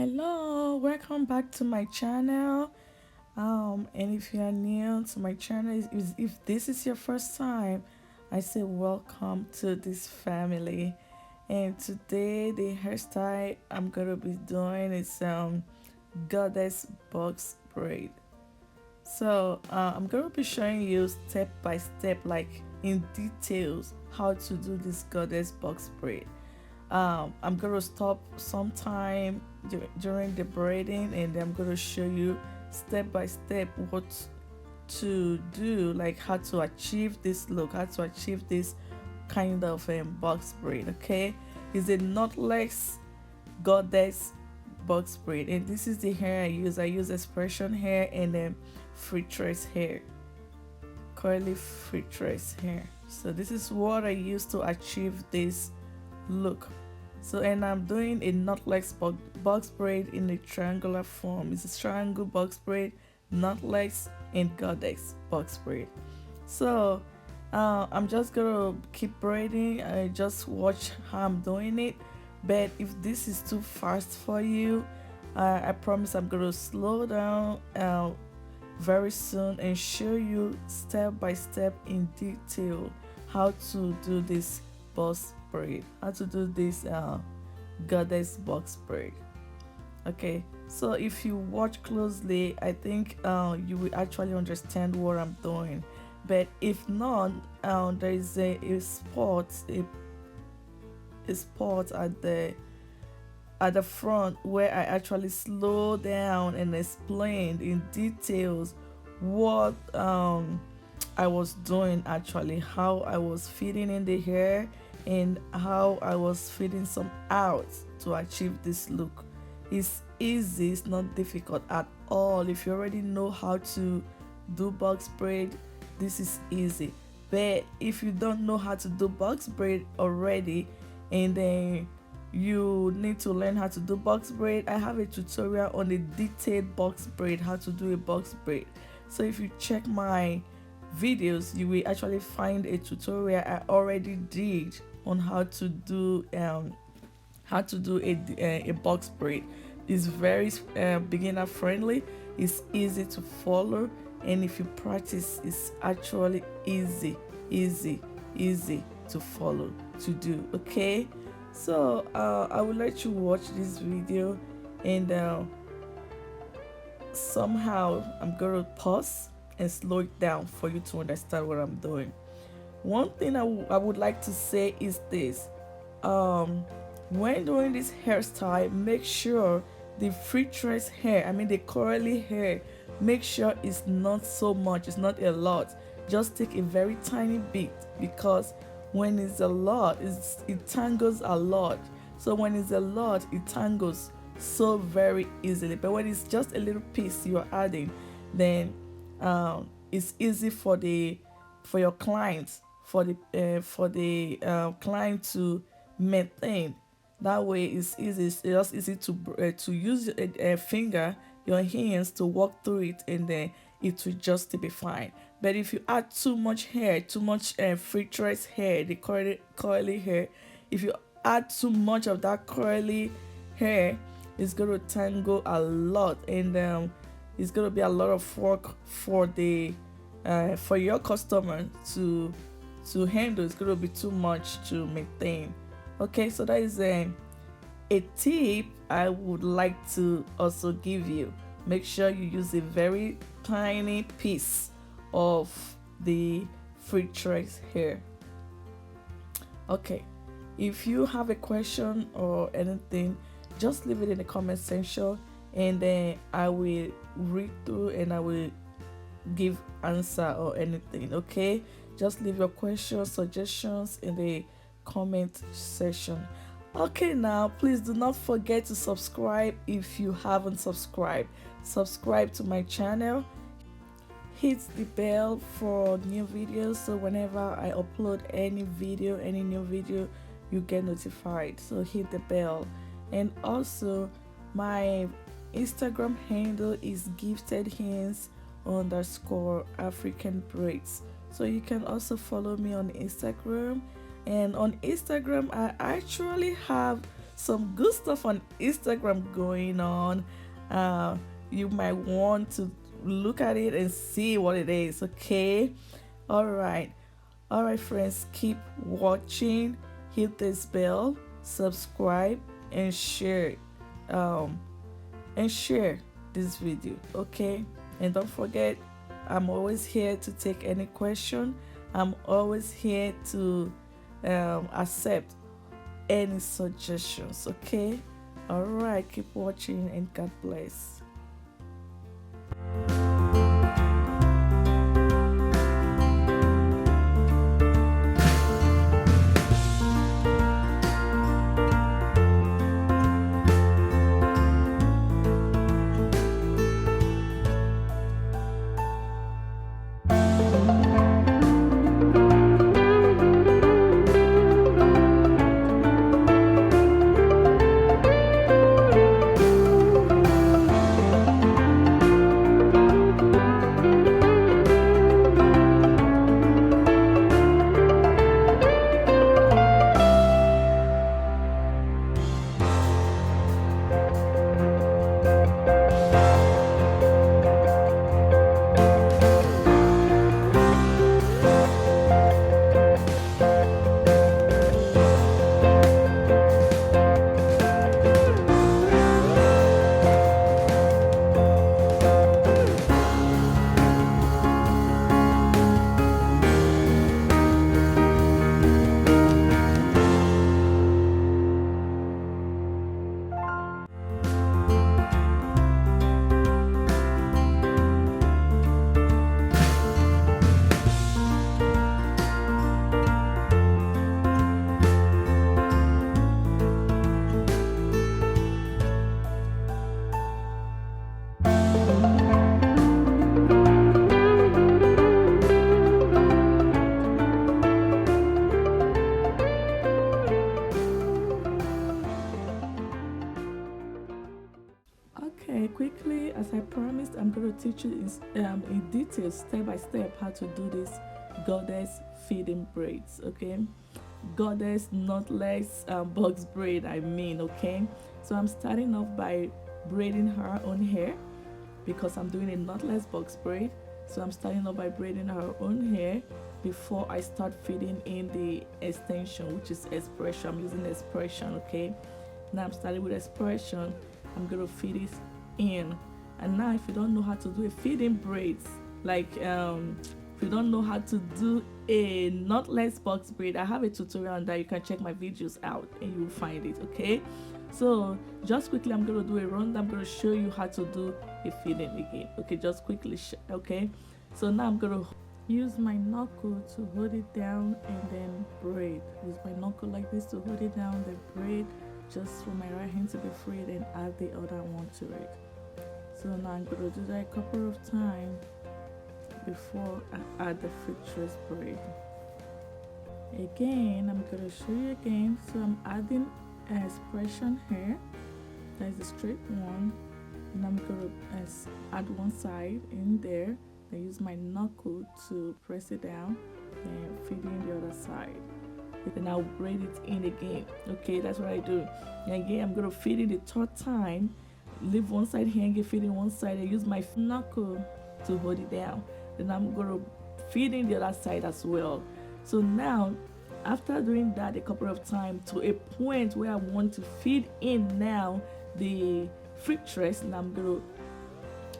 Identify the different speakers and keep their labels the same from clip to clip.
Speaker 1: Hello, welcome back to my channel. And if you are new to my channel, if this is your first time, I say welcome to this family. And today the hairstyle I'm gonna be doing is goddess box braid. So I'm gonna be showing you step by step, like in details, how to do this goddess box braid. I'm gonna stop sometime during the braiding, and I'm gonna show you step by step what to do, like how to achieve this look, how to achieve this kind of box braid. Okay, it's a knotless goddess box braid, and this is the hair I use. I use Xpression hair and free-tress hair, curly free-tress hair. So this is what I use to achieve this look. So, and I'm doing a knotless box braid in a triangular form. It's a triangle box braid, knotless, and goddess box braid. So I'm just gonna keep braiding. I just watch how I'm doing it. But if this is too fast for you, I promise I'm gonna slow down very soon and show you step by step in detail how to do this box braid, how to do this goddess box braid. Okay, so if you watch closely, I think you will actually understand what I'm doing. But if not, there is a spot at the front where I actually slow down and explained in details what I was doing, actually how I was fitting in the hair and how I was fitting some out to achieve this look. It's easy, it's not difficult at all. If you already know how to do box braid, this is easy. But if you don't know how to do box braid already, and then you need to learn how to do box braid, I have a tutorial on a detailed box braid, how to do a box braid. So if you check my videos, you will actually find a tutorial I already did on how to do a box braid. It's very beginner friendly, it's easy to follow, and if you practice, it's actually easy to follow, to do. Okay, so I will let you watch this video, and somehow I'm gonna pause and slow it down for you to understand what I'm doing. One thing I would like to say is this: when doing this hairstyle, make sure the free-tress hair, I mean the curly hair, make sure it's not so much, it's not a lot. Just take a very tiny bit, because when it's a lot, it tangles a lot. So when it's a lot, it tangles so very easily. But when it's just a little piece you're adding, then it's easy for your clients, for the client to maintain. That way it's easy, it's just easy to use a finger, your hands, to walk through it, and then it will just be fine. But if you add too much hair, too much free-tress hair, the curly hair, if you add too much of that curly hair, it's gonna tangle a lot, and it's gonna be a lot of work for your customer to handle. It's gonna be too much to maintain. Okay, so that is a tip I would like to also give you. Make sure you use a very tiny piece of the free-tress hair. Okay, if you have a question or anything, just leave it in the comment section, and then I will read through and I will give answer or anything. Okay, just leave your questions, suggestions in the comment section. Okay, now please do not forget to subscribe if you haven't subscribed. Subscribe to my channel, hit the bell for new videos, so whenever I upload any new video, you get notified. So hit the bell. And also my Instagram handle is giftedhands_African braids, so you can also follow me on Instagram. And on Instagram, I actually have some good stuff on Instagram going on. You might want to look at it and see what it is. Okay, all right, friends, keep watching, hit this bell, subscribe, and share this video. Okay, and don't forget, I'm always here to take any question. I'm always here to accept any suggestions. Okay, all right, keep watching and God bless. Okay, quickly, as I promised, I'm going to teach you in detail, step by step, how to do this goddess feeding braids. Okay, goddess knotless box braid, I mean. Okay, so I'm starting off by braiding her own hair because I'm doing a knotless box braid. So I'm starting off by braiding her own hair before I start feeding in the extension, which is Xpression. I'm using Xpression. Okay, now I'm starting with Xpression. I'm gonna feed it in. And now, if you don't know how to do a feeding braids, like if you don't know how to do a knotless box braid, I have a tutorial on that. You can check my videos out and you'll find it. Okay, so just quickly, I'm gonna do a run. I'm gonna show you how to do a feeding again. Okay, just quickly. Okay, so now I'm gonna use my knuckle to hold it down and then braid. Use my knuckle like this to hold it down, then braid, just for my right hand to be free, then add the other one to it. So now I'm going to do that a couple of times before I add the free-tress braid. Again, I'm going to show you again. So I'm adding an Xpression here, that is a straight one, and I'm going to add one side in there, then use my knuckle to press it down and feed in the other side. Then I'll braid it in again. Okay, that's what I do. And again, I'm gonna feed it the third time, leave one side hanging, feed in one side, and use my knuckle to hold it down. Then I'm gonna feed in the other side as well. So now, after doing that a couple of times to a point where I want to feed in now the free-tress, and I'm gonna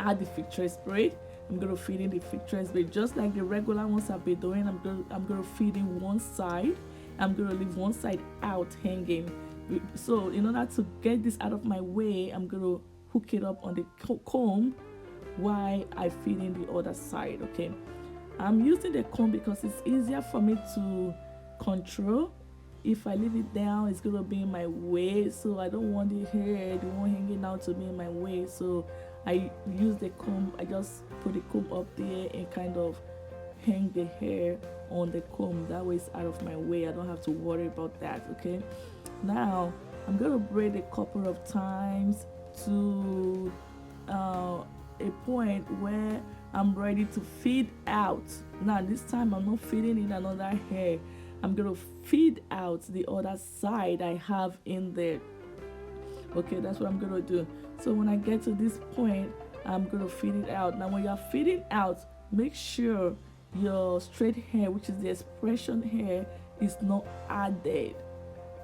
Speaker 1: add the free-tress braid. I'm gonna feed in the free-tress braid just like the regular ones I've been doing. I'm gonna feed in one side. I'm going to leave one side out hanging. So in order to get this out of my way, I'm going to hook it up on the comb while I feed in the other side. Okay, I'm using the comb because it's easier for me to control. If I leave it down, it's going to be in my way, so I don't want the hair, the one hanging out, to be in my way. So I use the comb. I just put the comb up there and kind of hang the hair on the comb. That way it's out of my way. I don't have to worry about that. Okay, now I'm gonna braid a couple of times to a point where I'm ready to feed out. Now this time I'm not feeding in another hair. I'm gonna feed out the other side I have in there. Okay, that's what I'm gonna do. So when I get to this point, I'm gonna feed it out. Now when you're feeding out, make sure your straight hair, which is the expression hair, is not added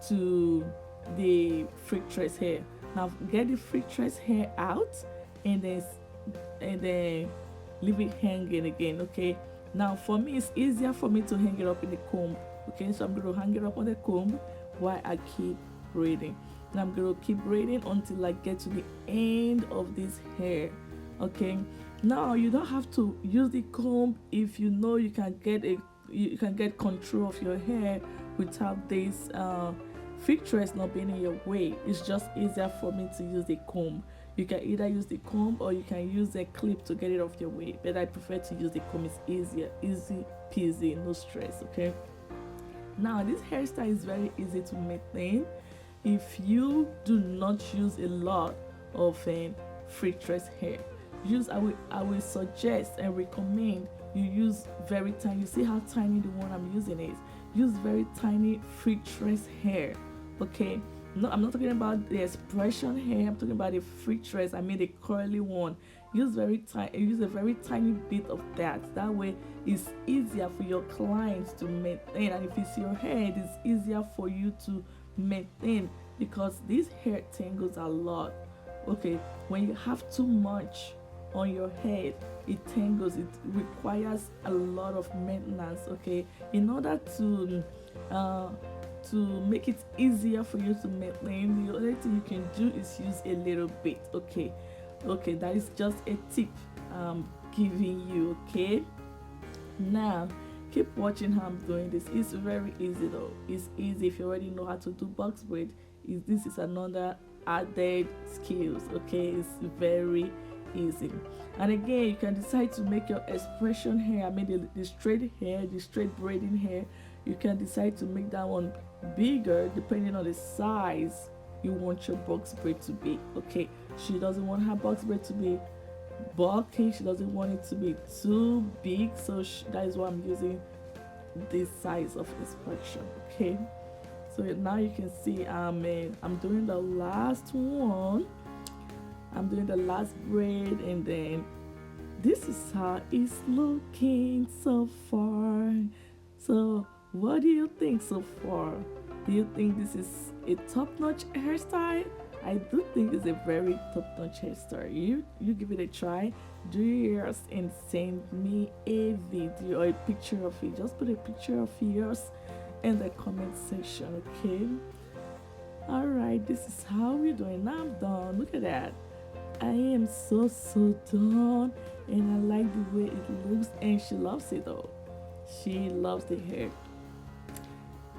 Speaker 1: to the free-tress hair. Now get the free-tress hair out, and then leave it hanging again. Okay, now for me it's easier for me to hang it up in the comb. Okay, so I'm going to hang it up on the comb while I keep braiding. And I'm going to keep braiding until I get to the end of this hair. Okay, now you don't have to use the comb if you know you can get control of your hair without this free-tress not being in your way. It's just easier for me to use the comb. You can either use the comb or you can use a clip to get it off your way, but I prefer to use the comb. It's easier, easy peasy, no stress. Okay, now this hairstyle is very easy to maintain if you do not use a lot of free-tress hair. I will suggest and recommend you use very tiny. You see how tiny the one I'm using is. Use very tiny free-tress hair. Okay, no, I'm not talking about the Xpression hair. I'm talking about the free-tress. I mean the curly one. Use very tiny. Use a very tiny bit of that. That way, it's easier for your clients to maintain. And if it's your hair, it's easier for you to maintain because this hair tangles a lot. Okay, when you have too much on your head, it tangles. It requires a lot of maintenance. Okay, in order to make it easier for you to maintain, the only thing you can do is use a little bit. Okay, that is just a tip I'm giving you. Okay, now keep watching how I'm doing this. It's very easy though. It's easy if you already know how to do box braid. This is another added skills. Okay, it's very easy. And again, you can decide to make your Xpression hair, I mean the straight hair, the straight braiding hair, you can decide to make that one bigger depending on the size you want your box braid to be. Okay, she doesn't want her box braid to be bulky, she doesn't want it to be too big, so that is why I'm using this size of Xpression. Okay, so now you can see I'm doing the last one. I'm doing the last braid, and then this is how it's looking so far. So what do you think so far? Do you think this is a top-notch hairstyle? I do think it's a very top-notch hairstyle. You give it a try, do yours, and send me a video or a picture of it. Just put a picture of yours in the comment section. Okay, all right, this is how we're doing. Now I'm done. Look at that. I am so done, and I like the way it looks, and she loves it though. She loves the hair.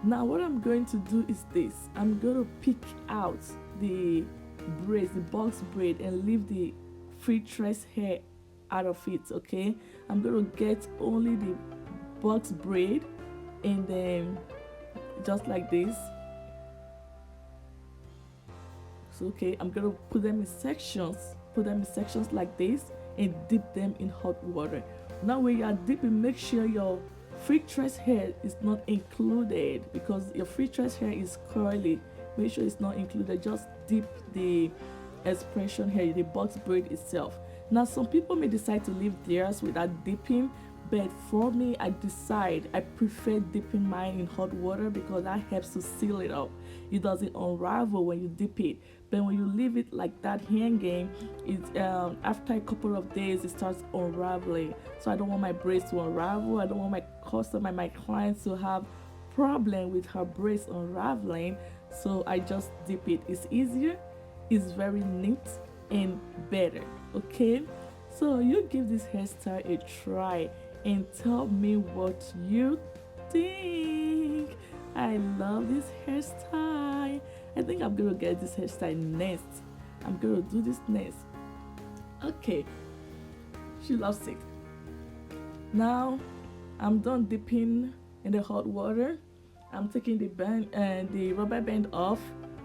Speaker 1: Now what I'm going to do is this. I'm going to pick out the braids, the box braid, and leave the free-tress hair out of it. Okay, I'm going to get only the box braid, and then just like this. Okay, I'm gonna put them in sections like this, and dip them in hot water. Now when you are dipping, make sure your free-tress hair is not included because your free-tress hair is curly. Make sure it's not included. Just dip the Xpression hair, the box braid itself. Now some people may decide to leave theirs without dipping, but for me, I prefer dipping mine in hot water because that helps to seal it up. It doesn't unravel when you dip it. But when you leave it like that hanging, after a couple of days, it starts unraveling. So I don't want my braids to unravel. I don't want my clients to have problem with her braids unraveling. So I just dip it. It's easier, it's very neat, and better. Okay, so you give this hairstyle a try and tell me what you think. I love this hairstyle. I think I'm gonna get this hairstyle next. I'm gonna do this next. Okay, she loves it. Now I'm done dipping in the hot water. I'm taking the band and the rubber band off,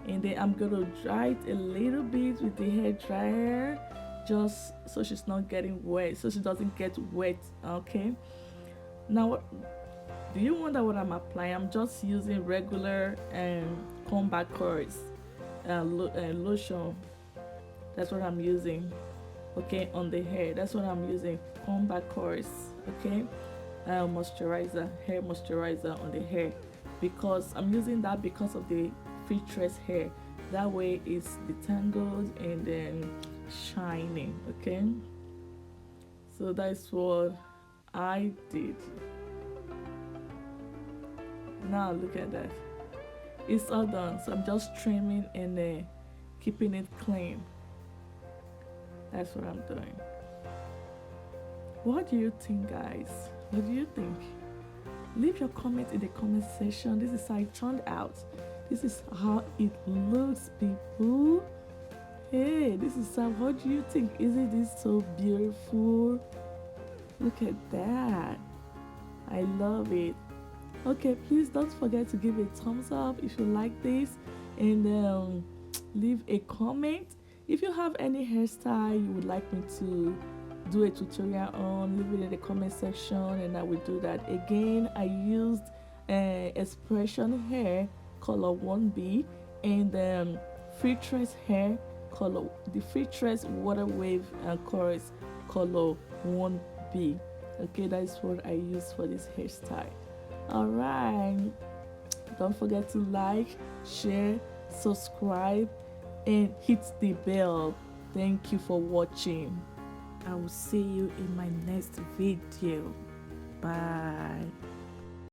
Speaker 1: and then I'm gonna dry it a little bit with the hair dryer, just so she's not getting wet, so she doesn't get wet. Okay, now do you wonder what I'm applying? I'm just using regular comb back curls. lotion. That's what I'm using. Okay, on the hair. That's what I'm using. Combat course. Okay, moisturizer, hair moisturizer on the hair, because I'm using that because of the free-tress hair. That way it's detangled and then shining. Okay, so that's what I did. Now look at that. It's all done. So I'm just trimming and keeping it clean. That's what I'm doing. What do you think, guys? What do you think? Leave your comment in the comment section. This is how it turned out. This is how it looks, people. Hey, this is how. What do you think? Isn't this so beautiful? Look at that. I love it. Okay, please don't forget to give a thumbs up if you like this, and leave a comment. If you have any hairstyle you would like me to do a tutorial on, leave it in the comment section and I will do that. Again, I used Xpression hair color 1B and free-tress hair color, the free-tress water wave chorus color 1B. Okay, that is what I use for this hairstyle. All right, don't forget to like, share, subscribe and hit the bell. Thank you for watching. I will see you in my next video. Bye.